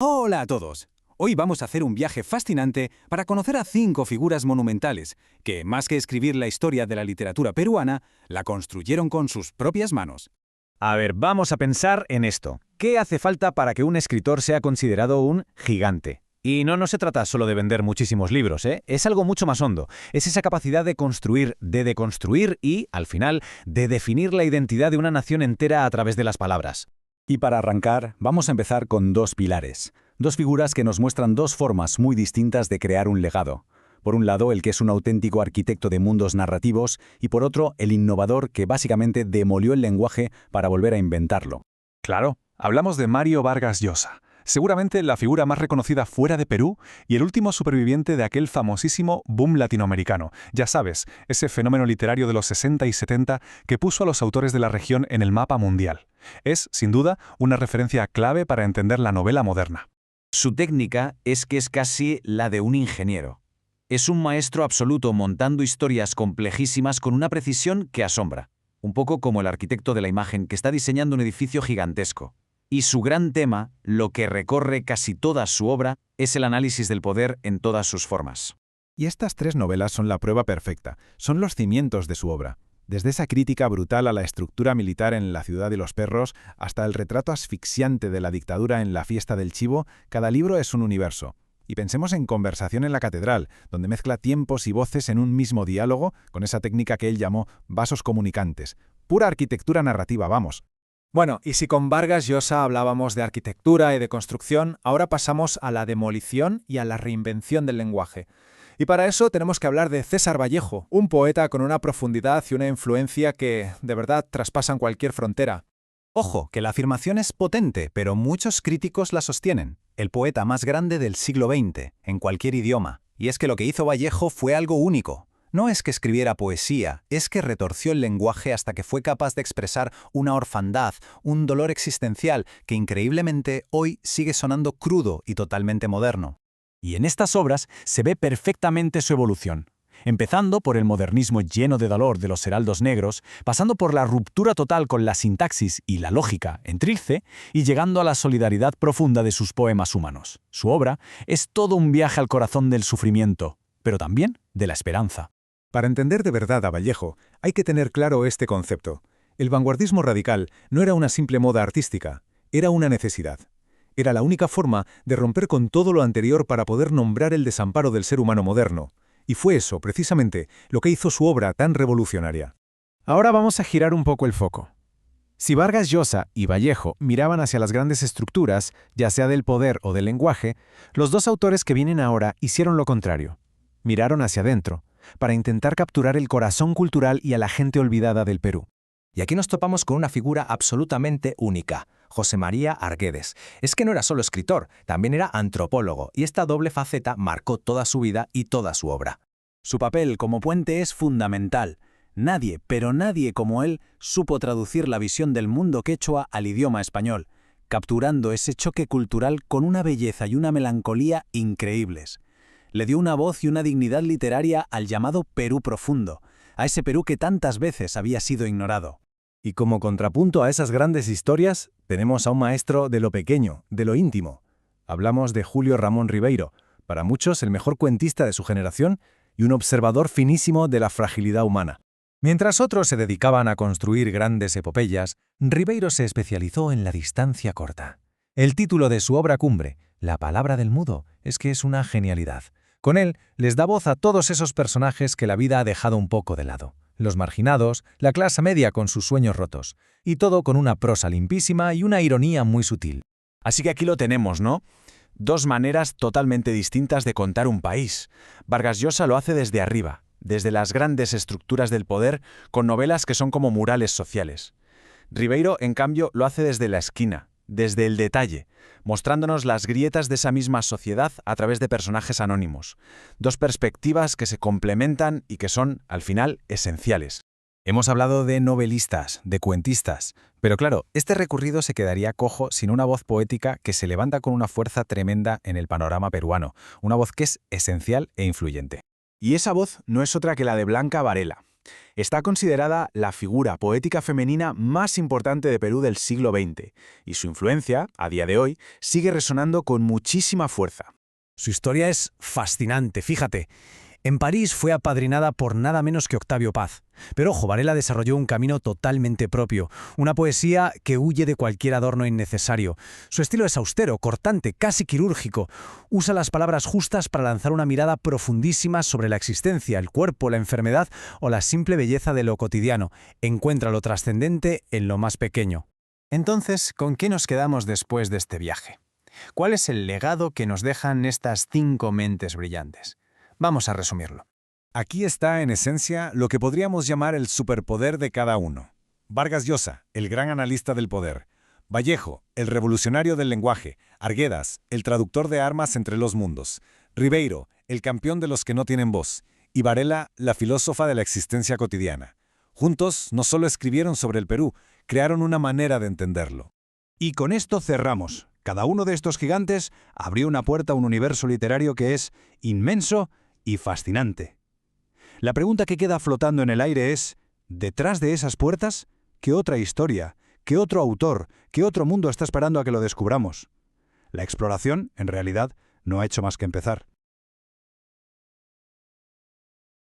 Hola a todos. Hoy vamos a hacer un viaje fascinante para conocer a 5 figuras monumentales que, más que escribir la historia de la literatura peruana, la construyeron con sus propias manos. A ver, vamos a pensar en esto. ¿Qué hace falta para que un escritor sea considerado un gigante? Y no se trata solo de vender muchísimos libros, ¿eh? Es algo mucho más hondo. Es esa capacidad de construir, de deconstruir y, al final, de definir la identidad de una nación entera a través de las palabras. Y para arrancar, vamos a empezar con 2 pilares. 2 figuras que nos muestran 2 formas muy distintas de crear un legado. Por un lado, el que es un auténtico arquitecto de mundos narrativos, y por otro, el innovador que básicamente demolió el lenguaje para volver a inventarlo. Claro, hablamos de Mario Vargas Llosa, seguramente la figura más reconocida fuera de Perú y el último superviviente de aquel famosísimo boom latinoamericano. Ya sabes, ese fenómeno literario de los 60 y 70 que puso a los autores de la región en el mapa mundial. Es, sin duda, una referencia clave para entender la novela moderna. Su técnica es que es casi la de un ingeniero. Es un maestro absoluto montando historias complejísimas con una precisión que asombra. Un poco como el arquitecto de la imagen que está diseñando un edificio gigantesco. Y su gran tema, lo que recorre casi toda su obra, es el análisis del poder en todas sus formas. Y estas 3 novelas son la prueba perfecta, son los cimientos de su obra. Desde esa crítica brutal a la estructura militar en La ciudad de los perros hasta el retrato asfixiante de la dictadura en La fiesta del chivo, cada libro es un universo. Y pensemos en Conversación en la catedral, donde mezcla tiempos y voces en un mismo diálogo con esa técnica que él llamó vasos comunicantes. Pura arquitectura narrativa, vamos. Bueno, y si con Vargas Llosa hablábamos de arquitectura y de construcción, ahora pasamos a la demolición y a la reinvención del lenguaje. Y para eso tenemos que hablar de César Vallejo, un poeta con una profundidad y una influencia que, de verdad, traspasan cualquier frontera. Ojo, que la afirmación es potente, pero muchos críticos la sostienen. El poeta más grande del siglo XX, en cualquier idioma. Y es que lo que hizo Vallejo fue algo único. No es que escribiera poesía, es que retorció el lenguaje hasta que fue capaz de expresar una orfandad, un dolor existencial que increíblemente hoy sigue sonando crudo y totalmente moderno. Y en estas obras se ve perfectamente su evolución. Empezando por el modernismo lleno de dolor de los heraldos negros, pasando por la ruptura total con la sintaxis y la lógica en Trilce, y llegando a la solidaridad profunda de sus poemas humanos. Su obra es todo un viaje al corazón del sufrimiento, pero también de la esperanza. Para entender de verdad a Vallejo, hay que tener claro este concepto. El vanguardismo radical no era una simple moda artística, era una necesidad. Era la única forma de romper con todo lo anterior para poder nombrar el desamparo del ser humano moderno. Y fue eso, precisamente, lo que hizo su obra tan revolucionaria. Ahora vamos a girar un poco el foco. Si Vargas Llosa y Vallejo miraban hacia las grandes estructuras, ya sea del poder o del lenguaje, los 2 autores que vienen ahora hicieron lo contrario. Miraron hacia adentro, para intentar capturar el corazón cultural y a la gente olvidada del Perú. Y aquí nos topamos con una figura absolutamente única, José María Arguedes. Es que no era solo escritor, también era antropólogo, y esta doble faceta marcó toda su vida y toda su obra. Su papel como puente es fundamental. Nadie, pero nadie como él, supo traducir la visión del mundo quechua al idioma español, capturando ese choque cultural con una belleza y una melancolía increíbles. Le dio una voz y una dignidad literaria al llamado Perú profundo, a ese Perú que tantas veces había sido ignorado. Y como contrapunto a esas grandes historias, tenemos a un maestro de lo pequeño, de lo íntimo. Hablamos de Julio Ramón Ribeiro, para muchos el mejor cuentista de su generación y un observador finísimo de la fragilidad humana. Mientras otros se dedicaban a construir grandes epopeyas, Ribeiro se especializó en la distancia corta. El título de su obra cumbre, La palabra del mudo, es que es una genialidad. Con él les da voz a todos esos personajes que la vida ha dejado un poco de lado. Los marginados, la clase media con sus sueños rotos. Y todo con una prosa limpísima y una ironía muy sutil. Así que aquí lo tenemos, ¿no? 2 maneras totalmente distintas de contar un país. Vargas Llosa lo hace desde arriba, desde las grandes estructuras del poder, con novelas que son como murales sociales. Ribeiro, en cambio, lo hace desde la esquina, desde el detalle, mostrándonos las grietas de esa misma sociedad a través de personajes anónimos. 2 perspectivas que se complementan y que son, al final, esenciales. Hemos hablado de novelistas, de cuentistas, pero claro, este recorrido se quedaría cojo sin una voz poética que se levanta con una fuerza tremenda en el panorama peruano, una voz que es esencial e influyente. Y esa voz no es otra que la de Blanca Varela. Está considerada la figura poética femenina más importante de Perú del siglo XX, y su influencia, a día de hoy, sigue resonando con muchísima fuerza. Su historia es fascinante, fíjate. En París fue apadrinada por nada menos que Octavio Paz. Pero ojo, Varela desarrolló un camino totalmente propio, una poesía que huye de cualquier adorno innecesario. Su estilo es austero, cortante, casi quirúrgico. Usa las palabras justas para lanzar una mirada profundísima sobre la existencia, el cuerpo, la enfermedad o la simple belleza de lo cotidiano. Encuentra lo trascendente en lo más pequeño. Entonces, ¿con qué nos quedamos después de este viaje? ¿Cuál es el legado que nos dejan estas 5 mentes brillantes? Vamos a resumirlo. Aquí está, en esencia, lo que podríamos llamar el superpoder de cada uno. Vargas Llosa, el gran analista del poder. Vallejo, el revolucionario del lenguaje. Arguedas, el traductor de armas entre los mundos. Ribeiro, el campeón de los que no tienen voz. Y Varela, la filósofa de la existencia cotidiana. Juntos, no solo escribieron sobre el Perú, crearon una manera de entenderlo. Y con esto cerramos. Cada uno de estos gigantes abrió una puerta a un universo literario que es inmenso y fascinante. La pregunta que queda flotando en el aire es, ¿detrás de esas puertas, qué otra historia, qué otro autor, qué otro mundo está esperando a que lo descubramos? La exploración, en realidad, no ha hecho más que empezar.